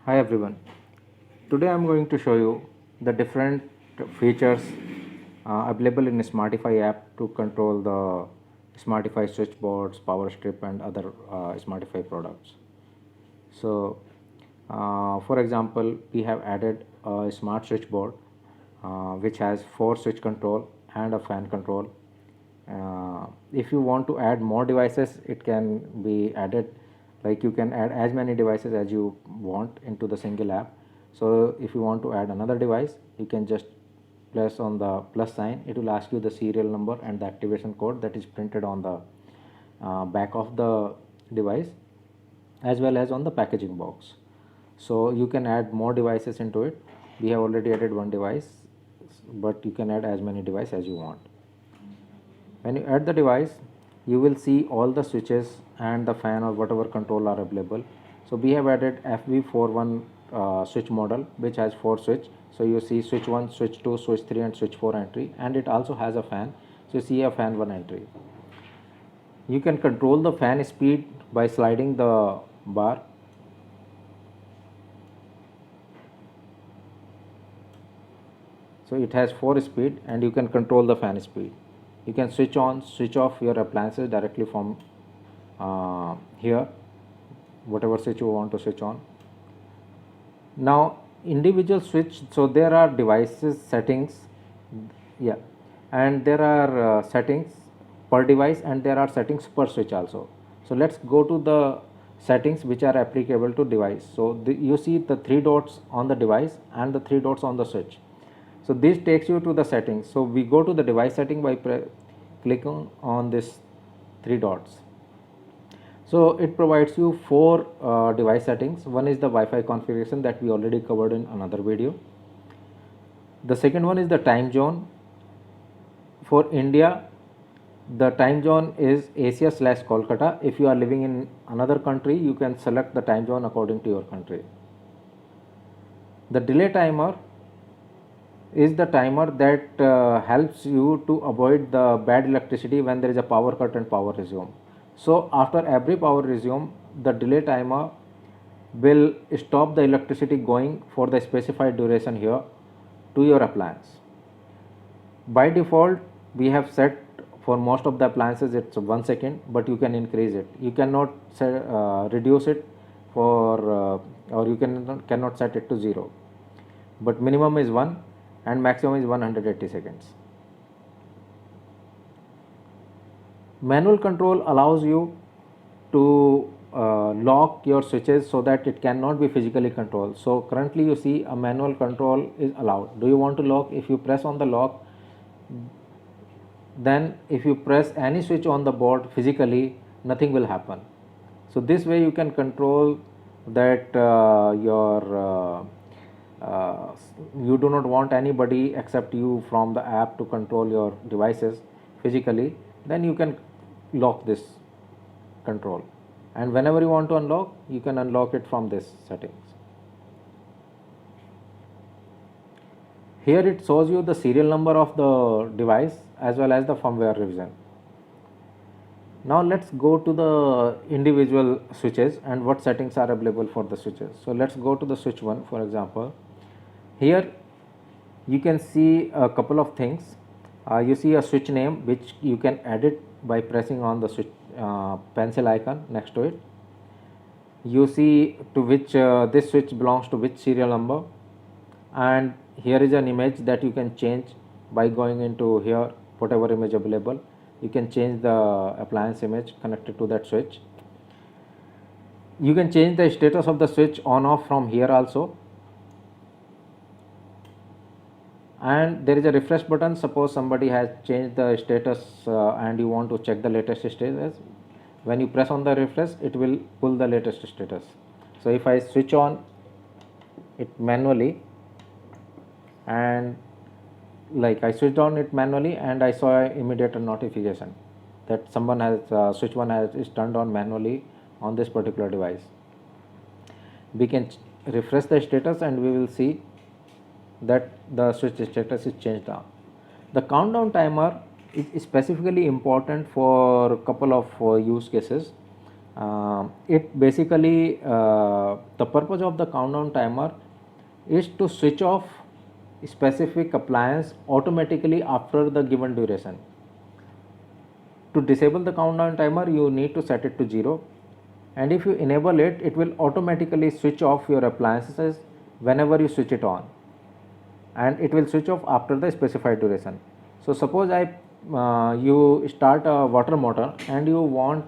Hi everyone. Today I'm going to show you the different features available in Smartify app to control the Smartify switchboards, power strip and other Smartify products. So for example, we have added a smart switchboard which has 4 switch control and a fan control. If you want to add more devices, it can be added, like you can add as many devices as you want into the single app. So if you want to add another device, you can just press on the plus sign. It will ask you the serial number and the activation code that is printed on the back of the device as well as on the packaging box. So you can add more devices into it. We have already added one device, but you can add as many devices as you want. When you add the device, you will see all the switches and the fan or whatever control are available. So we have added FV41 switch model which has 4 switch. So you see switch 1, switch 2, switch 3 and switch 4 entry, and it also has a fan. So you see a fan 1 entry. You can control the fan speed by sliding the bar. So it has 4 speed and you can control the fan speed. You can switch on, switch off your appliances directly from here, whatever switch you want to switch on. Now individual switch, so there are devices settings, yeah, and there are settings per device and there are settings per switch also. So let's go to the settings which are applicable to device. So you see the 3 dots on the device and the 3 dots on the switch. So this takes you to the settings. So we go to the device setting by clicking on this 3 dots. So it provides you 4 device settings. One is the Wi-Fi configuration that we already covered in another video. The second one is the time zone. For India, the time zone is Asia/Kolkata. If you are living in another country, you can select the time zone according to your country. The delay timer is the timer that helps you to avoid the bad electricity when there is a power cut and power resume. So after every power resume, the delay timer will stop the electricity going for the specified duration here to your appliance. By default, we have set for most of the appliances it's 1 second, but you can increase it. You cannot reduce it for or you cannot set it to 0. But minimum is 1 and maximum is 180 seconds. Manual control allows you to lock your switches so that it cannot be physically controlled. So currently you see a manual control is allowed. Do you want to lock? If you press on the lock, then if you press any switch on the board physically, nothing will happen. So this way you can control that you do not want anybody except you from the app to control your devices physically, then you can lock this control, and whenever you want to unlock, you can unlock it from this settings. Here it shows you the serial number of the device as well as the firmware revision. Now let's go to the individual switches and what settings are available for the switches. So let's go to the switch 1, for example. Here you can see a couple of things. You see a switch name which you can edit by pressing on the switch pencil icon next to it. You see to which this switch belongs to which serial number, and here is an image that you can change by going into here, whatever image available. You can change the appliance image connected to that switch. You can change the status of the switch on off from here also, and there is a refresh button. Suppose somebody has changed the status and you want to check the latest status, when you press on the refresh, it will pull the latest status. So if I switch on it manually, and like I switched on it manually and I saw an immediate notification that someone has switch 1 is turned on manually on this particular device. We can refresh the status and we will see that the switch status is changed on. The countdown timer is specifically important for a couple of use cases. It basically the purpose of the countdown timer is to switch off specific appliance automatically after the given duration. To disable the countdown timer, you need to set it to 0, and if you enable it, it will automatically switch off your appliances whenever you switch it on, and it will switch off after the specified duration. So suppose you start a water motor and you want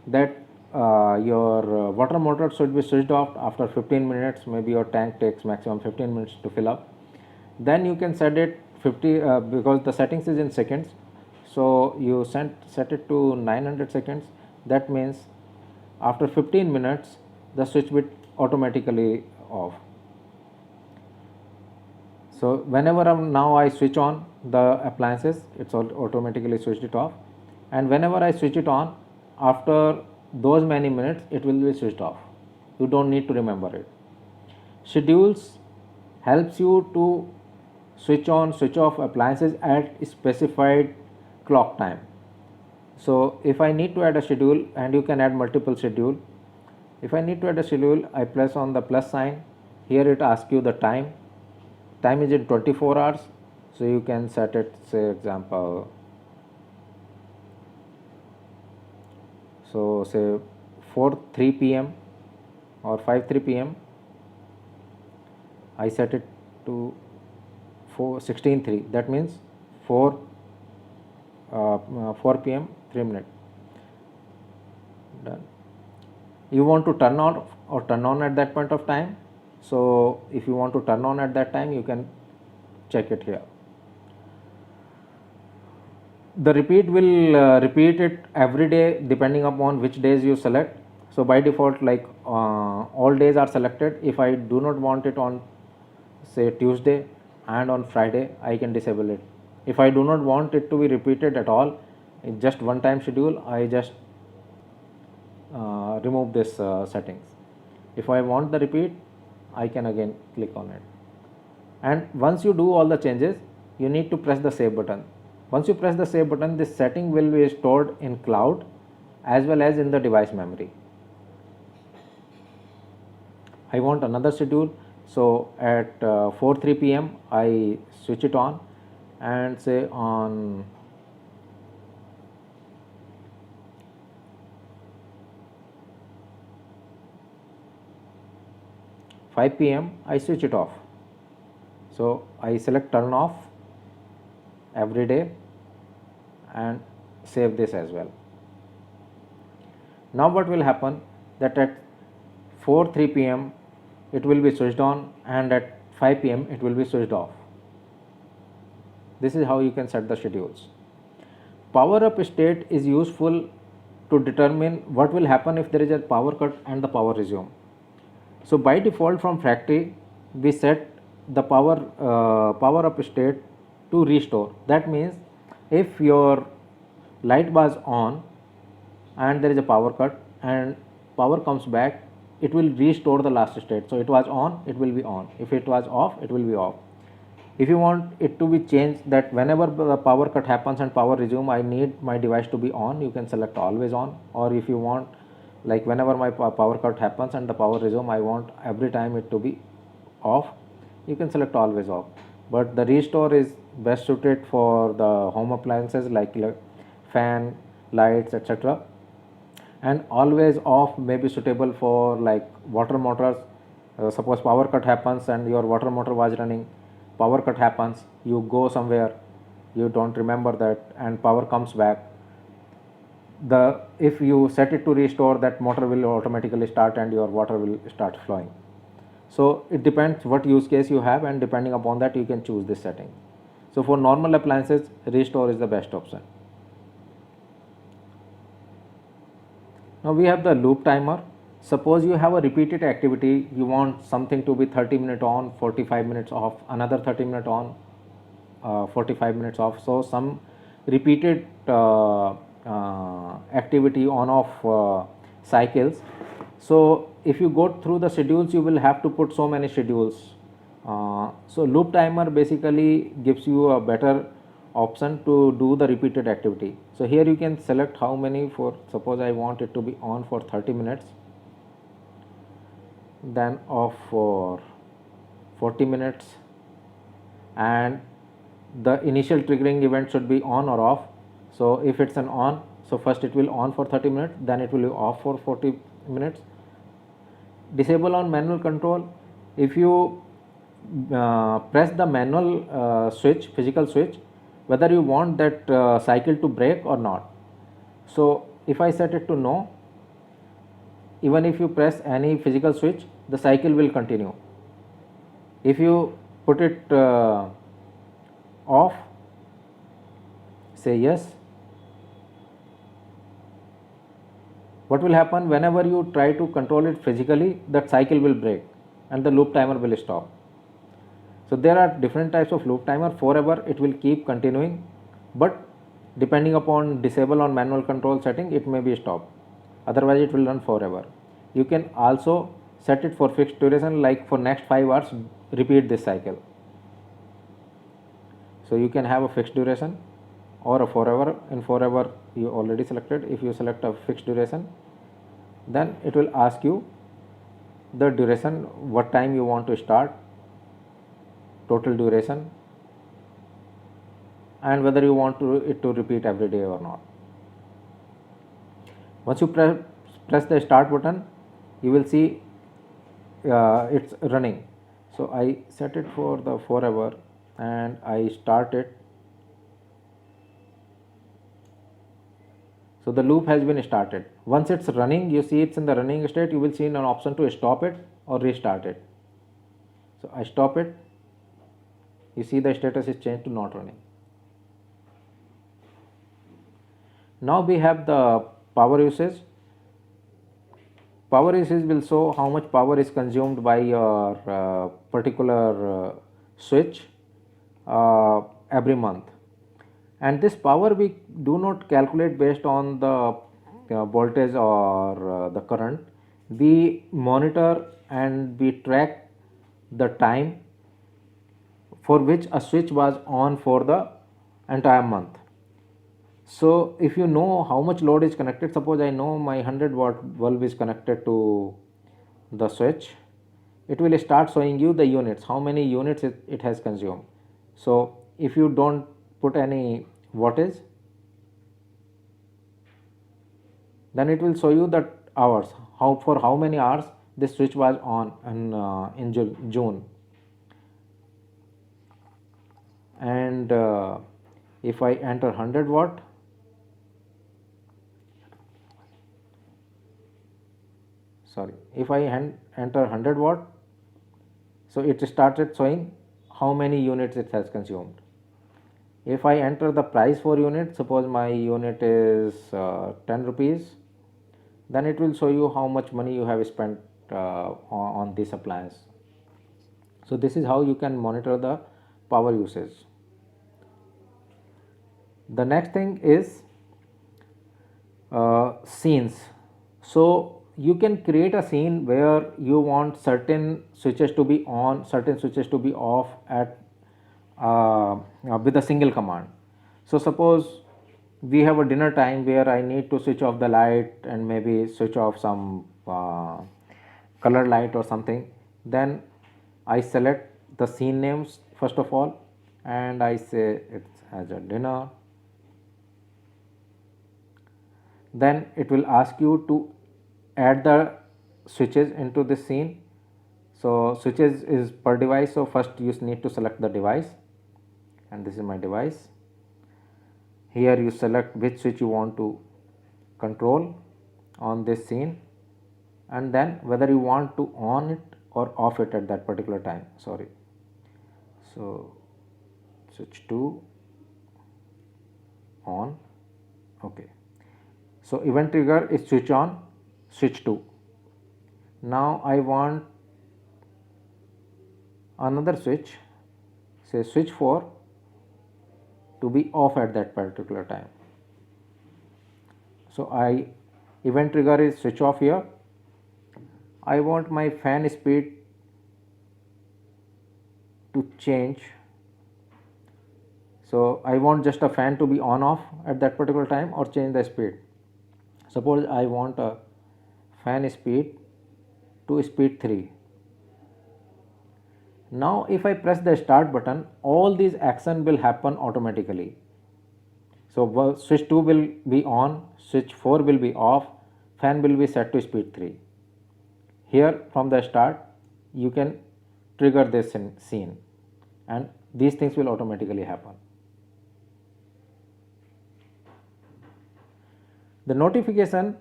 that your water motor should be switched off after 15 minutes. Maybe your tank takes maximum 15 minutes to fill up. Then you can set it 50 because the settings is in seconds, so you set it to 900 seconds. That means after 15 minutes the switch will automatically off. So whenever now I switch on the appliances, it's automatically switched it off, and whenever I switch it on, after those many minutes it will be switched off. You don't need to remember it. Schedules helps you to switch on, switch off appliances at specified clock time. So if I need to add a schedule, and you can add multiple schedule, if I need to add a schedule, I press on the plus sign. Here it asks you the time. Time is in 24 hours, so you can set it, say example, so say 4:03 p.m. or 5:03 p.m. I set it to 4:16:03. That means 4 p.m. 3 minutes. Done. You want to turn off or turn on at that point of time. So if you want to turn on at that time, you can check it here. The repeat will repeat it every day depending upon which days you select. So by default, like all days are selected. If I do not want it on, say, Tuesday and on Friday, I can disable it. If I do not want it to be repeated at all, in just one time schedule, I just remove this settings. If I want the repeat, I can again click on it. And once you do all the changes, you need to press the save button. Once you press the save button, this setting will be stored in cloud as well as in the device memory. I want another schedule, so at 4:03 p.m. I switch it on, and say on 5 p.m. I switch it off. So I select turn off every day and save this as well. Now what will happen, that at 4:03 p.m. it will be switched on, and at 5 p.m. it will be switched off. This is how you can set the schedules. Power up state is useful to determine what will happen if there is a power cut and the power resume. So by default from factory, we set the power up state to restore. That means if your light was on and there is a power cut and power comes back, it will restore the last state. So it was on, it will be on. If it was off, it will be off. If you want it to be changed, that whenever the power cut happens and power resume, I need my device to be on, you can select always on. Or if you want, like whenever my power cut happens and the power resume, I want every time it to be off, you can select always off. But the restore is best suited for the home appliances like fan, lights, etc. And always off may be suitable for like water motors. Suppose power cut happens and your water motor was running, power cut happens, you go somewhere, you don't remember that, and power comes back, if you set it to restore, that motor will automatically start and your water will start flowing. So it depends what use case you have, and depending upon that you can choose this setting. So for normal appliances, restore is the best option. Now we have the loop timer. Suppose you have a repeated activity, you want something to be 30 minutes on, 45 minutes off, another 30 minutes on, 45 minutes off. So some repeated activity on off cycles. So if you go through the schedules, you will have to put so many schedules. So loop timer basically gives you a better option to do the repeated activity. So here you can select how many. For suppose I want it to be on for 30 minutes, then off for 40 minutes, and the initial triggering event should be on or off. So if it's an on, so first it will on for 30 minutes, then it will be off for 40 minutes. Disable on manual control. If you press the manual switch, physical switch, whether you want that cycle to break or not. So if I set it to no, even if you press any physical switch, the cycle will continue. If you put it off, say yes, what will happen? Whenever you try to control it physically, that cycle will break and the loop timer will stop. So there are different types of loop timer. Forever it will keep continuing, but depending upon disable on manual control setting, it may be stopped, otherwise it will run forever. You can also set it for fixed duration, like for next 5 hours repeat this cycle. So you can have a fixed duration or a forever. In forever you already selected. If you select a fixed duration, then it will ask you the duration, what time you want to start, total duration, and whether you want it to repeat every day or not. Once you press the start button, you will see it's running. So I set it for the forever and I start it. So the loop has been started. Once it's running, you see it's in the running state, you will see an option to stop it or restart it. So I stop it, you see the status is changed to not running. Now we have the power usage. Power usage will show how much power is consumed by your particular switch every month. And this power we do not calculate based on the voltage or the current. We monitor and we track the time for which a switch was on for the entire month. So if you know how much load is connected, suppose I know my 100-watt bulb is connected to the switch, it will start showing you the units, how many units it has consumed. So if you don't put any wattage, then it will show you the hours, for how many hours this switch was on in June. And if I enter 100 watt, if I enter 100 watt, so it started showing how many units it has consumed. If I enter the price for unit, suppose my unit is 10 rupees, then it will show you how much money you have spent on this appliance. So this is how you can monitor the power usage. The next thing is scenes. So you can create a scene where you want certain switches to be on, certain switches to be off at with a single command. So suppose we have a dinner time where I need to switch off the light and maybe switch off some color light or something. Then I select the scene names first of all, and I say it has a dinner. Then it will ask you to add the switches into this scene. So switches is per device, so first you need to select the device, and this is my device. Here you select which switch you want to control on this scene, and then whether you want to on it or off it at that particular time. So switch 2 on. Okay, so event trigger is switch on, switch 2. Now I want another switch, say switch 4, to be off at that particular time. So event trigger is switch off here. I want my fan speed to change, So I want just a fan to be on off at that particular time or change the speed. Suppose I want a fan speed to speed 3. Now if I press the start button, all these action will happen automatically. So switch 2 will be on, switch 4 will be off, fan will be set to speed 3. Here from the start you can trigger this scene and these things will automatically happen. The notification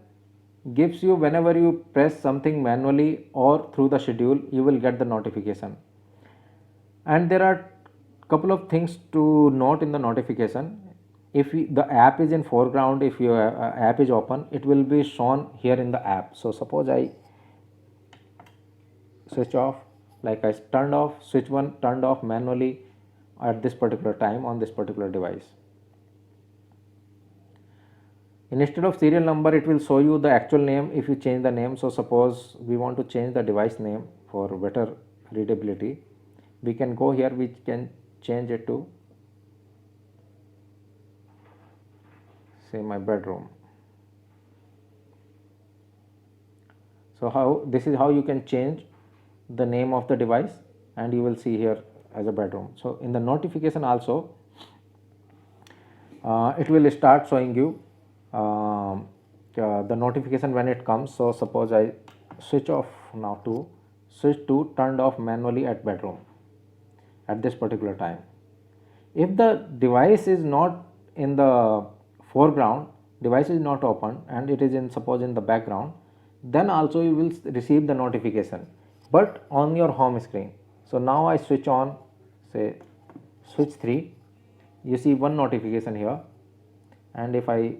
gives you whenever you press something manually or through the schedule, you will get the notification. And there are couple of things to note in the notification. If the app is in foreground, if your app is open, it will be shown here in the app. So suppose I switch off, like I turned off, switch 1 turned off manually at this particular time on this particular device. Instead of serial number, it will show you the actual name if you change the name. So suppose we want to change the device name for better readability, we can go here, we can change it to say my bedroom. So this is how you can change the name of the device, and you will see here as a bedroom. So in the notification also it will start showing you the notification when it comes. So suppose I switch off now to switch to turned off manually at bedroom at this particular time. If the device is not in the foreground, device is not open and it is in suppose in the background, then also you will receive the notification, but on your home screen. So now I switch on, say switch 3, you see one notification here, and if I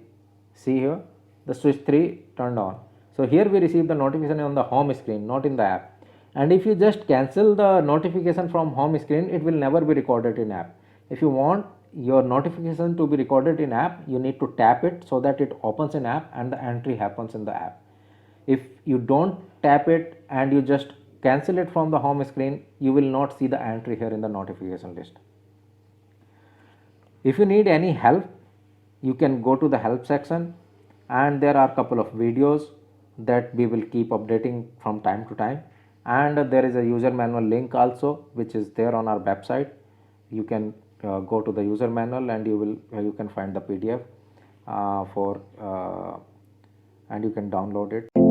see here the switch 3 turned on. So here we receive the notification on the home screen, not in the app. And if you just cancel the notification from home screen, it will never be recorded in app. If you want your notification to be recorded in app, you need to tap it so that it opens in app and the entry happens in the app. If you don't tap it and you just cancel it from the home screen, you will not see the entry here in the notification list. If you need any help, you can go to the help section, and there are a couple of videos that we will keep updating from time to time, and there is a user manual link also which is there on our website. You can go to the user manual and you can find the PDF and you can download it.